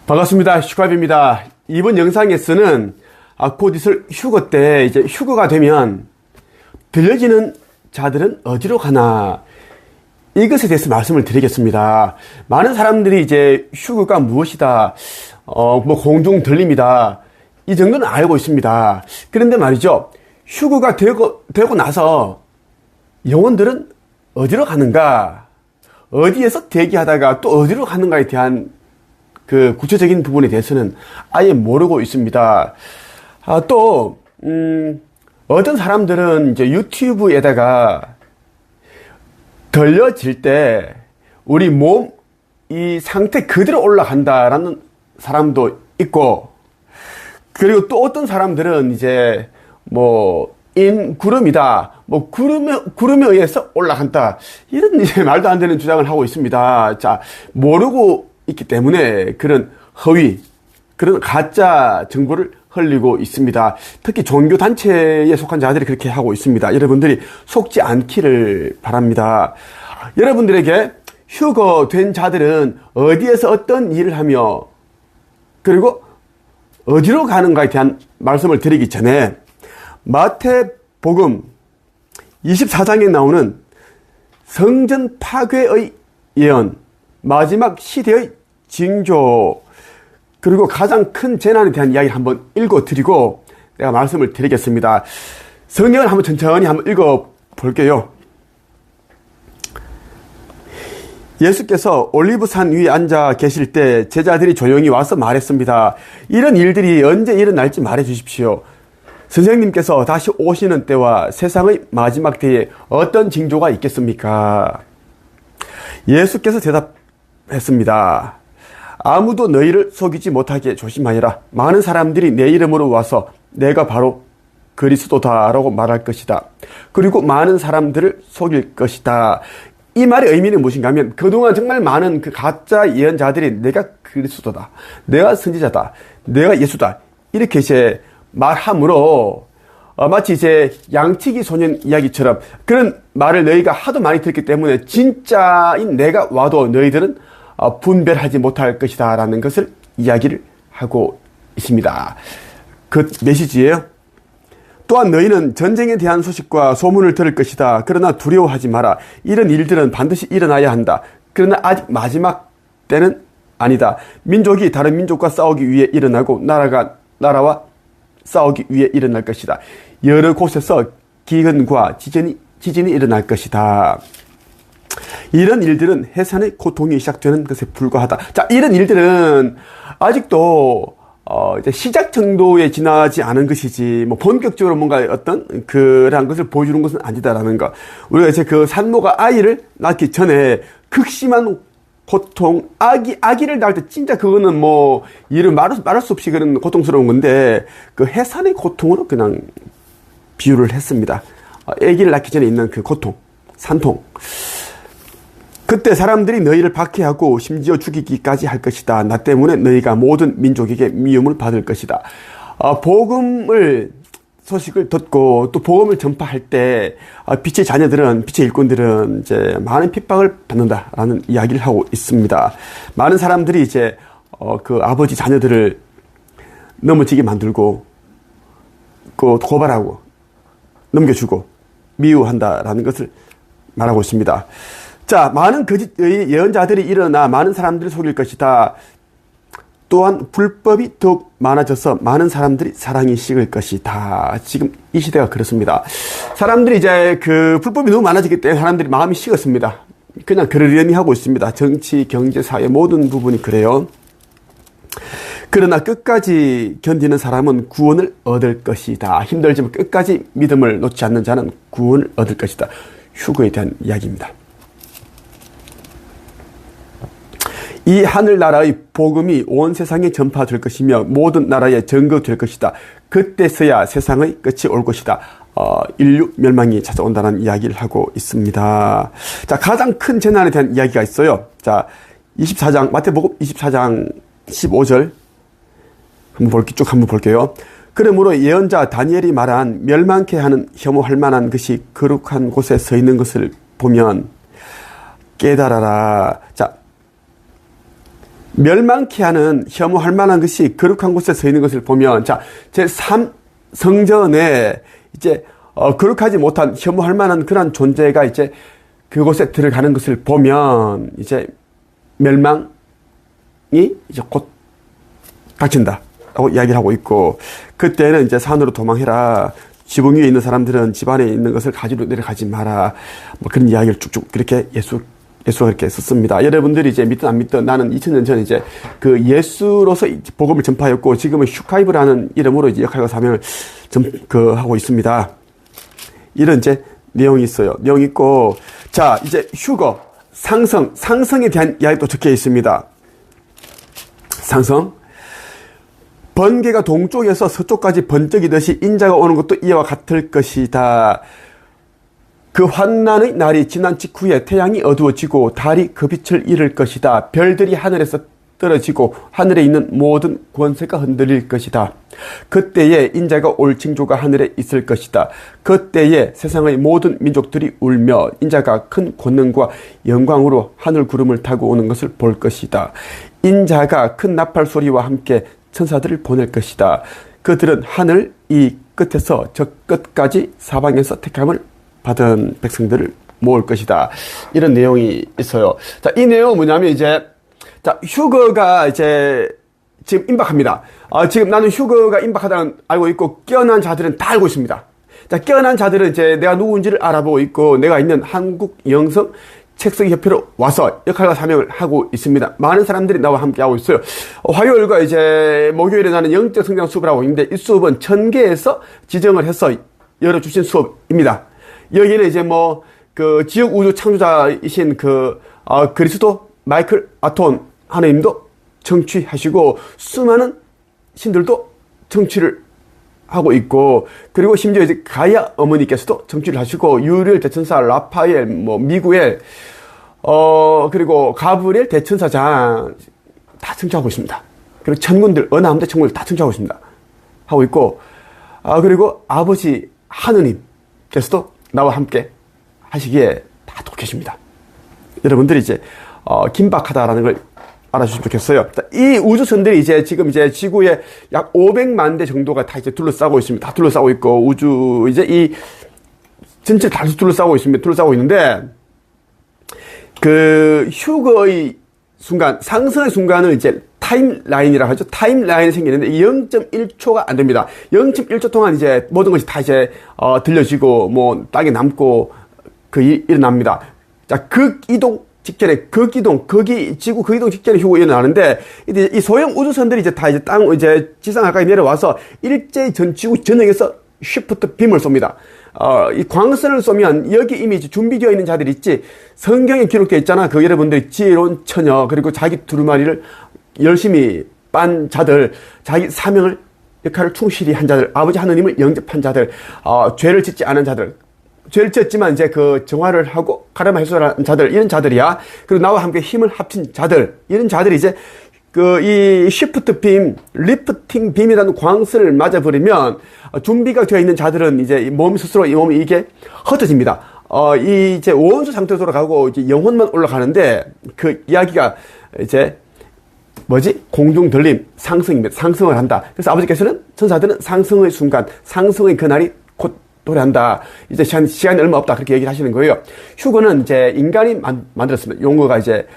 반갑습니다. 슈카비입니다. 이번 영상에서는 곧 있을 휴거 때 이제 휴거가 되면 들려지는 자들은 어디로 가나 이것에 대해서 말씀을 드리겠습니다. 많은 사람들이 이제 휴거가 무엇이다, 공중 들림이다, 이 정도는 알고 있습니다. 그런데 말이죠, 휴거가 되고 나서 영혼들은 어디로 가는가, 어디에서 대기하다가 또 어디로 가는가에 대한 그 구체적인 부분에 대해서는 아예 모르고 있습니다. 어떤 사람들은 이제 유튜브에다가 들려질 때 우리 몸 이 상태 그대로 올라간다라는 사람도 있고, 그리고 또 어떤 사람들은 이제 구름이다, 구름에 의해서 올라간다, 이런 이제 말도 안 되는 주장을 하고 있습니다. 자, 모르고 있기 때문에 그런 허위, 그런 가짜 정보를 흘리고 있습니다. 특히 종교단체에 속한 자들이 그렇게 하고 있습니다. 여러분들이 속지 않기를 바랍니다. 여러분들에게 휴거된 자들은 어디에서 어떤 일을 하며 그리고 어디로 가는가에 대한 말씀을 드리기 전에 마태복음 24장에 나오는 성전 파괴의 예언, 마지막 시대의 징조, 그리고 가장 큰 재난에 대한 이야기를 한번 읽어드리고 내가 말씀을 드리겠습니다. 성경을 한번 천천히 한번 읽어볼게요. 예수께서 올리브산 위에 앉아 계실 때 제자들이 조용히 와서 말했습니다. 이런 일들이 언제 일어날지 말해 주십시오. 선생님께서 다시 오시는 때와 세상의 마지막 때에 어떤 징조가 있겠습니까? 예수께서 대답했습니다. 아무도 너희를 속이지 못하게 조심하여라. 많은 사람들이 내 이름으로 와서 내가 바로 그리스도다라고 말할 것이다. 그리고 많은 사람들을 속일 것이다. 이 말의 의미는 무엇인가 하면, 그동안 정말 많은 그 가짜 예언자들이 내가 그리스도다, 내가 선지자다, 내가 예수다, 이렇게 이제 말함으로 마치 이제 양치기 소년 이야기처럼 그런 말을 너희가 하도 많이 들었기 때문에 진짜인 내가 와도 너희들은 분별하지 못할 것이다 라는 것을 이야기를 하고 있습니다. 그 메시지예요. 또한 너희는 전쟁에 대한 소식과 소문을 들을 것이다. 그러나 두려워하지 마라. 이런 일들은 반드시 일어나야 한다. 그러나 아직 마지막 때는 아니다. 민족이 다른 민족과 싸우기 위해 일어나고 나라와 싸우기 위해 일어날 것이다. 여러 곳에서 기근과 지진이 일어날 것이다. 이런 일들은 해산의 고통이 시작되는 것에 불과하다. 자, 이런 일들은 아직도 이제 시작 정도에 지나지 않은 것이지, 본격적으로 뭔가 어떤 그러한 것을 보여주는 것은 아니다라는 거. 우리가 이제 그 산모가 아이를 낳기 전에 극심한 고통, 아기를 낳을 때 진짜 그거는 이를 말할 수 없이 그런 고통스러운 건데, 그 해산의 고통으로 그냥 비유를 했습니다. 아기를 낳기 전에 있는 그 고통, 산통. 그때 사람들이 너희를 박해하고 심지어 죽이기까지 할 것이다. 나 때문에 너희가 모든 민족에게 미움을 받을 것이다. 소식을 듣고 또 복음을 전파할 때 빛의 자녀들은, 빛의 일꾼들은 이제 많은 핍박을 받는다라는 이야기를 하고 있습니다. 많은 사람들이 이제 그 아버지 자녀들을 넘어지게 만들고 고발하고 넘겨주고 미워한다라는 것을 말하고 있습니다. 자, 많은 거짓 예언자들이 일어나 많은 사람들을 속일 것이다. 또한 불법이 더욱 많아져서 많은 사람들이 사랑이 식을 것이다. 지금 이 시대가 그렇습니다. 사람들이 이제 그 불법이 너무 많아지기 때문에 사람들이 마음이 식었습니다. 그냥 그러려니 하고 있습니다. 정치, 경제, 사회 모든 부분이 그래요. 그러나 끝까지 견디는 사람은 구원을 얻을 것이다. 힘들지만 끝까지 믿음을 놓지 않는 자는 구원을 얻을 것이다. 휴거에 대한 이야기입니다. 이 하늘나라의 복음이 온 세상에 전파될 것이며 모든 나라에 전거될 것이다. 그때서야 세상의 끝이 올 것이다. 인류 멸망이 찾아온다는 이야기를 하고 있습니다. 자, 가장 큰 재난에 대한 이야기가 있어요. 자, 24장, 마태복음 24장 15절 한번 볼게요. 그러므로 예언자 다니엘이 말한 멸망케 하는 혐오할 만한 것이 거룩한 곳에 서 있는 것을 보면 깨달아라. 자, 멸망케 하는 혐오할 만한 것이 거룩한 곳에 서 있는 것을 보면, 자, 제3 성전에 이제, 거룩하지 못한 혐오할 만한 그런 존재가 이제 그곳에 들어가는 것을 보면, 이제 멸망이 이제 곧 닥친다. 라고 이야기를 하고 있고, 그때는 이제 산으로 도망해라. 지붕 위에 있는 사람들은 집 안에 있는 것을 가지러 내려가지 마라. 뭐 그런 이야기를 쭉쭉 그렇게 예수가 그렇게 썼습니다. 여러분들이 이제 믿든 안 믿든 나는 2000년 전에 이제 그 예수로서 복음을 전파했고, 지금은 휴카이브라는 이름으로 이제 역할과 사명을 하고 있습니다. 이런 이제 내용이 있어요. 내용이 있고, 자, 이제 휴거, 상성에 대한 이야기도 적혀 있습니다. 상성. 번개가 동쪽에서 서쪽까지 번쩍이듯이 인자가 오는 것도 이와 같을 것이다. 그 환난의 날이 지난 직후에 태양이 어두워지고 달이 그 빛을 잃을 것이다. 별들이 하늘에서 떨어지고 하늘에 있는 모든 권세가 흔들릴 것이다. 그때에 인자가 올 징조가 하늘에 있을 것이다. 그때에 세상의 모든 민족들이 울며 인자가 큰 권능과 영광으로 하늘 구름을 타고 오는 것을 볼 것이다. 인자가 큰 나팔 소리와 함께 천사들을 보낼 것이다. 그들은 하늘 이 끝에서 저 끝까지 사방에서 택함을 받은 백성들을 모을 것이다. 이런 내용이 있어요. 자, 이 내용은 뭐냐면 이제, 자, 휴거가 이제 지금 임박합니다. 지금 나는 휴거가 임박하다는 알고 있고, 깨어난 자들은 다 알고 있습니다. 자, 깨어난 자들은 이제 내가 누군지를 알아보고 있고, 내가 있는 한국 영성 책쓰기 협회로 와서 역할과 사명을 하고 있습니다. 많은 사람들이 나와 함께 하고 있어요. 화요일과 이제 목요일에 나는 영적 성장 수업을 하고 있는데, 이 수업은 전개에서 지정을 해서 열어주신 수업입니다. 여기는 이제 뭐, 그 지역 우주 창조자이신 그리스도 마이클 아톤 하나님도 청취하시고, 수많은 신들도 청취를 하고 있고, 그리고 심지어 이제 가야 어머니께서도 청취를 하시고, 유리엘 대천사, 라파엘, 뭐 미구엘, 그리고 가브리엘 대천사장 다 청취하고 있습니다. 그리고 천군들, 은하함대 천군들 다 청취하고 있습니다. 하고 있고, 그리고 아버지 하느님께서도 나와 함께 하시기에 다 듣고 계십니다. 여러분들이 이제 긴박하다라는 걸 알아주시면 좋겠어요. 이 우주선들이 이제 지금 이제 지구에 약 500만 대 정도가 다 이제 둘러싸고 있습니다. 다 둘러싸고 있고, 우주 이제 이 전체 다 둘러싸고 있습니다. 둘러싸고 있는데, 그 휴거의 순간, 상승의 순간을 이제 타임라인이라고 하죠. 타임라인이 생기는데 0.1초가 안 됩니다. 0.1초 동안 이제 모든 것이 다 이제 들려지고 뭐 땅에 남고 일어납니다. 자, 극이동 직전에 지구 극이동 직전에 휴거 일어나는데, 이제 이 소형 우주선들이 이제 다 이제 지상 가까이 내려와서 일제히 전 지구 전역에서 쉬프트 빔을 쏩니다. 이 광선을 쏘면 여기 이미 이제 준비되어 있는 자들이 있지. 성경에 기록되어 있잖아. 그 여러분들이 지혜로운 처녀, 그리고 자기 두루마리를 열심히 빤 자들, 자기 사명을, 역할을 충실히 한 자들, 아버지 하느님을 영접한 자들, 죄를 짓지 않은 자들, 죄를 지었지만 이제 그 정화를 하고 카르마 해소를 한 자들, 이런 자들이야. 그리고 나와 함께 힘을 합친 자들, 이런 자들이 이제 이 쉬프트 빔, 리프팅 빔이라는 광선을 맞아버리면 준비가 되어 있는 자들은 이제 몸 스스로 이 몸이 이게 흩어집니다. 이제 원수 상태로 돌아가고 이제 영혼만 올라가는데, 그 이야기가 이제 공중 들림, 상승입니다. 상승을 한다. 그래서 아버지께서는 천사들은 상승의 순간, 상승의 그날이 곧 도래한다. 이제 시간이 얼마 없다. 그렇게 얘기를 하시는 거예요. 휴거는 이제 인간이 만들었습니다. 용어가 이제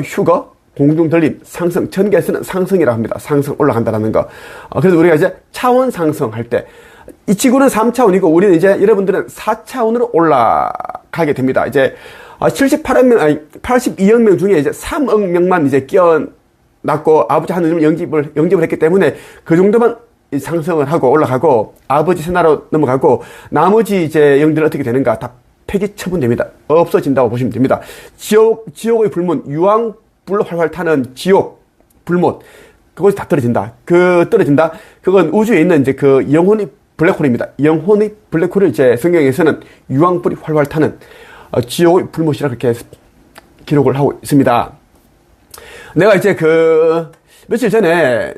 휴거, 공중 들림, 상승, 전개에서는 상승이라고 합니다. 상승, 올라간다라는 거. 그래서 우리가 이제 차원 상승할 때, 이 지구는 3차원이고, 우리는 이제 여러분들은 4차원으로 올라가게 됩니다. 이제 82억 명 중에 이제 3억 명만 이제 깨어났고, 아버지 하느님을 영접을 했기 때문에 그 정도만 상승을 하고 올라가고, 아버지 새나라로 넘어가고, 나머지 이제 영들은 어떻게 되는가? 다 폐기 처분됩니다. 없어진다고 보시면 됩니다. 지옥의 불문, 유황 불로 활활 타는 지옥, 불못, 그것이 다 떨어진다. 떨어진다. 그건 우주에 있는 이제 그 영혼의 블랙홀입니다. 영혼의 블랙홀을 이제 성경에서는 유황불이 활활 타는 지옥의 불못이라 그렇게 기록을 하고 있습니다. 내가 이제 며칠 전에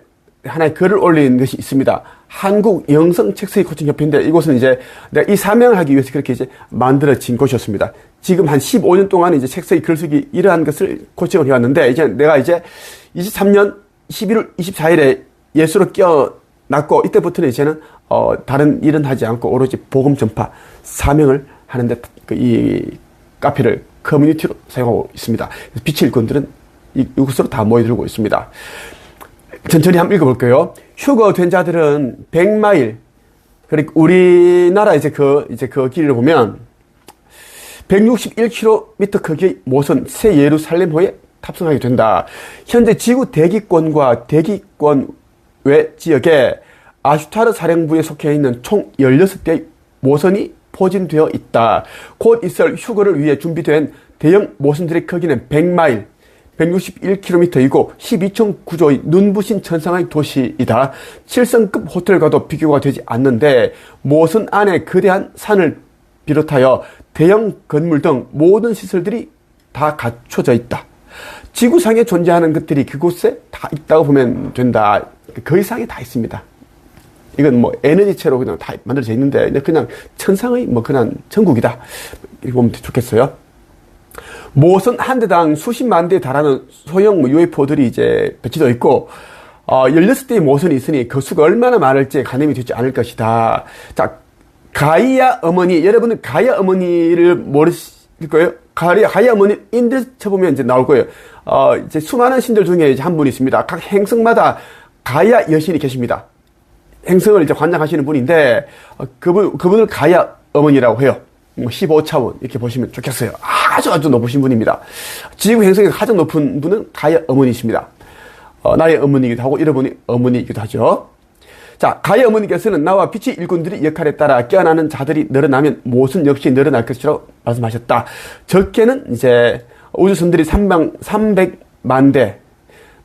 하나의 글을 올린 것이 있습니다. 한국 영성 책쓰기 코칭 협회인데, 이곳은 이제 내가 이 사명을 하기 위해서 그렇게 이제 만들어진 곳이었습니다. 지금 한 15년 동안 이제 책서기 글쓰기 이러한 것을 코칭을 해왔는데, 이제 내가 이제 23년 11월 24일에 예수로 깨어났고, 이때부터는 이제는, 다른 일은 하지 않고 오로지 복음 전파, 사명을 하는데, 이 카페를 커뮤니티로 사용하고 있습니다. 빛의 일꾼들은 이곳으로 다 모여들고 있습니다. 천천히 한번 읽어볼게요. 휴거된 자들은 100마일, 그리고 우리나라 이제 그 길을 보면 161km 크기의 모선 새 예루살렘호에 탑승하게 된다. 현재 지구 대기권과 대기권 외 지역에 아슈타르 사령부에 속해 있는 총 16대의 모선이 포진되어 있다. 곧 있을 휴거를 위해 준비된 대형 모선들의 크기는 100마일, 161km이고 12층 구조의 눈부신 천상의 도시이다. 7성급 호텔과도 비교가 되지 않는데 모선 안에 거대한 산을 비롯하여 대형 건물 등 모든 시설들이 다 갖춰져 있다. 지구상에 존재하는 것들이 그곳에 다 있다고 보면 된다. 그 이상에 다 있습니다. 이건 뭐 에너지체로 그냥 다 만들어져 있는데 그냥 천상의 뭐 그냥 천국이다. 이렇게 보면 좋겠어요. 모선 한 대당 수십만 대에 달하는 소형 UFO들이 이제 배치되어 있고, 16대의 모선이 있으니 그 수가 얼마나 많을지 가늠이 되지 않을 것이다. 자, 가이아 어머니, 여러분은 가이아 어머니를 모르실 거예요? 가이아 어머니 인들 쳐보면 이제 나올 거예요. 이제 수많은 신들 중에 이제 한 분이 있습니다. 각 행성마다 가이아 여신이 계십니다. 행성을 이제 관장하시는 분인데, 그분을 가이아 어머니라고 해요. 15차원 이렇게 보시면 좋겠어요. 아주 높으신 분입니다. 지구 행성에서 가장 높은 분은 가이아 어머니십니다. 나의 어머니이기도 하고 여러분이 어머니이기도 하죠. 자, 가이아 어머니께서는 나와 빛의 일꾼들의 역할에 따라 깨어나는 자들이 늘어나면 모순 역시 늘어날 것이라고 말씀하셨다. 적게는 이제 우주선들이 300만 대,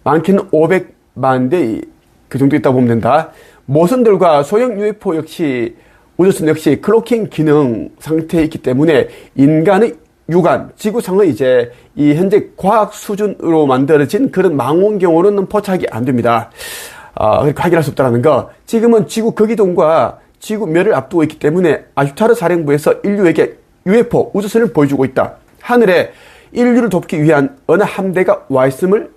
많게는 500만 대 그 정도 있다고 보면 된다. 모선들과 소형 UFO 역시 우주선 역시 클로킹 기능 상태에 있기 때문에 인간의 육안, 지구상의 이제 이 현재 과학 수준으로 만들어진 그런 망원경으로는 포착이 안 됩니다. 그러니까 확인할 수 없다는 거. 지금은 지구 극이동과 지구 멸을 앞두고 있기 때문에 아슈타르 사령부에서 인류에게 UFO, 우주선을 보여주고 있다. 하늘에 인류를 돕기 위한 어느 함대가 와 있음을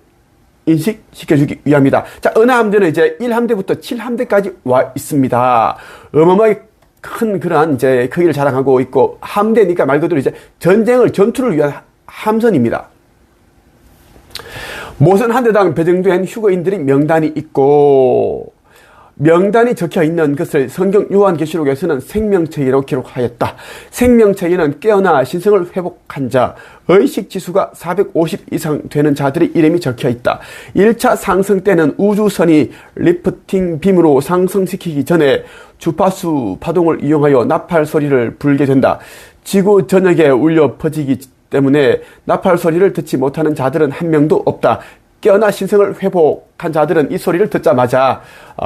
인식시켜주기 위함이다. 자, 어느 함대는 이제 1함대부터 7함대까지 와 있습니다. 어마어마하게 큰 그러한 이제 크기를 자랑하고 있고, 함대니까 말 그대로 이제 전투를 위한 함선입니다. 모선 한 대당 배정된 휴거인들의 명단이 있고, 명단이 적혀 있는 것을 성경 요한계시록에서는 생명체계로 기록하였다. 생명체계는 깨어나 신성을 회복한 자, 의식 지수가 450 이상 되는 자들의 이름이 적혀 있다. 1차 상승 때는 우주선이 리프팅 빔으로 상승시키기 전에 주파수 파동을 이용하여 나팔 소리를 불게 된다. 지구 전역에 울려 퍼지기 때문에 나팔 소리를 듣지 못하는 자들은 한 명도 없다. 깨어나 신성을 회복한 자들은 이 소리를 듣자마자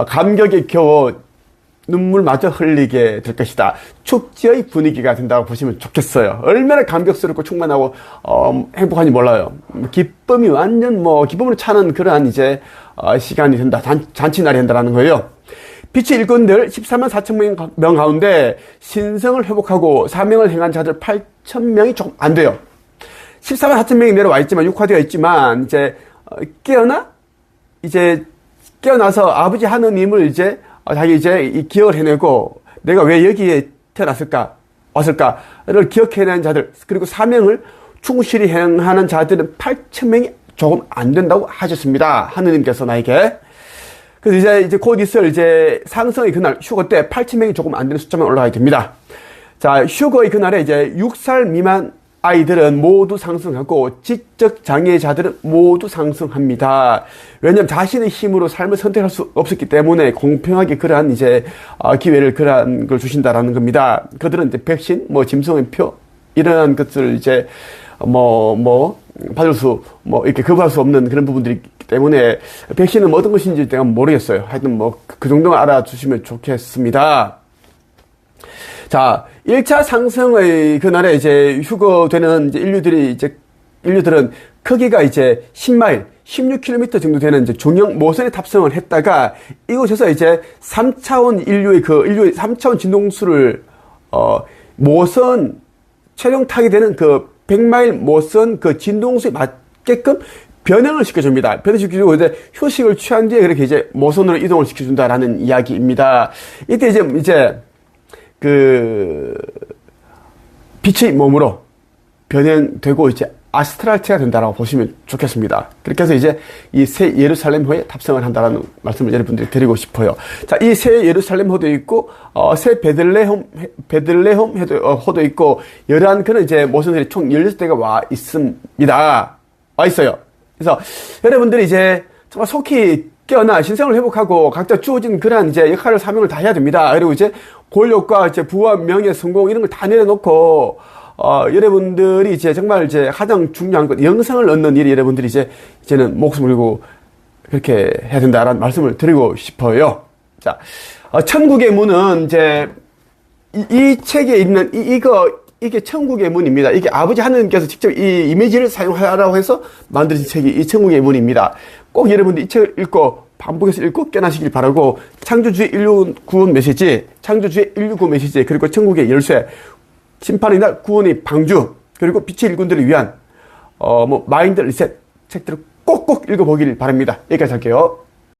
감격에 겨워 눈물마저 흘리게 될 것이다. 축제의 분위기가 된다고 보시면 좋겠어요. 얼마나 감격스럽고 충만하고 행복한지 몰라요. 기쁨이 완전 기쁨으로 차는 그러한 이제 시간이 된다. 잔치날이 된다라는 거예요. 빛의 일꾼들 14만 4천 명 가운데 신성을 회복하고 사명을 행한 자들 8천 명이 조금 안 돼요. 14만 4천 명이 내려와 있지만, 육화되어 있지만, 이제 깨어나서 아버지 하느님을 이제 자기 이제 기억을 해내고, 내가 왜 여기에 왔을까를 기억해내는 자들, 그리고 사명을 충실히 행하는 자들은 8천 명이 조금 안 된다고 하셨습니다. 하느님께서 나에게. 그래서 이제 곧 있을 이제 상승의 그날, 휴거 때 8천 명이 조금 안 되는 숫자만 올라가게 됩니다. 자, 휴거의 그날에 이제 6살 미만 아이들은 모두 상승하고 지적 장애자들은 모두 상승합니다. 왜냐하면 자신의 힘으로 삶을 선택할 수 없었기 때문에 공평하게 그러한 이제 기회를 그러한 걸 주신다라는 겁니다. 그들은 이제 백신, 짐승의 표 이러한 것을 이제 받을 수 이렇게 거부할 수 없는 그런 부분들이 있기 때문에 백신은 어떤 것인지 내가 모르겠어요. 하여튼 그 정도만 알아주시면 좋겠습니다. 자, 1차 상승의 그날에 이제 휴거되는 이제 인류들은 크기가 이제 10마일, 16km 정도 되는 이제 중형 모선에 탑승을 했다가 이곳에서 이제 3차원 인류의 3차원 진동수를 모선 최종 타게 되는 그 100마일 모선 그 진동수에 맞게끔 변형을 시켜줍니다. 변형시켜주고 이제 휴식을 취한 뒤에 그렇게 이제 모선으로 이동을 시켜준다라는 이야기입니다. 이때 이제 그 빛의 몸으로 변형되고 이제 아스트랄체가 된다라고 보시면 좋겠습니다. 그렇게 해서 이제 이 새 예루살렘호에 탑승을 한다라는 말씀을 여러분들이 드리고 싶어요. 자, 이 새 예루살렘호도 있고, 새 베들레헴호도 있고, 여러한 그런 이제 모선들이 총 16대가 와 있습니다. 와 있어요. 그래서 여러분들이 이제 정말 속히 깨어나 신생을 회복하고 각자 주어진 그러한 이제 역할을 사명을 다 해야 됩니다. 그리고 이제 권력과 이제 부와 명예, 성공 이런 걸 다 내려놓고, 여러분들이 이제 정말 이제 가장 중요한 것, 영생을 얻는 일이 여러분들이 이제는 목숨을 걸고 그렇게 해야 된다라는 말씀을 드리고 싶어요. 자, 천국의 문은 이제 이 책에 있는 이게 천국의 문입니다. 이게 아버지 하느님께서 직접 이 이미지를 사용하라고 해서 만드신 책이 이 천국의 문입니다. 꼭 여러분들이 이 책을 읽고 반복해서 읽고 깨나시길 바라고 창조주의 인류 구원 메시지, 창조주의 인류 구원 메시지, 그리고 천국의 열쇠, 심판의 날 구원의 방주, 그리고 빛의 일꾼들을 위한 마인드 리셋 책들을 꼭꼭 읽어보길 바랍니다. 여기까지 할게요.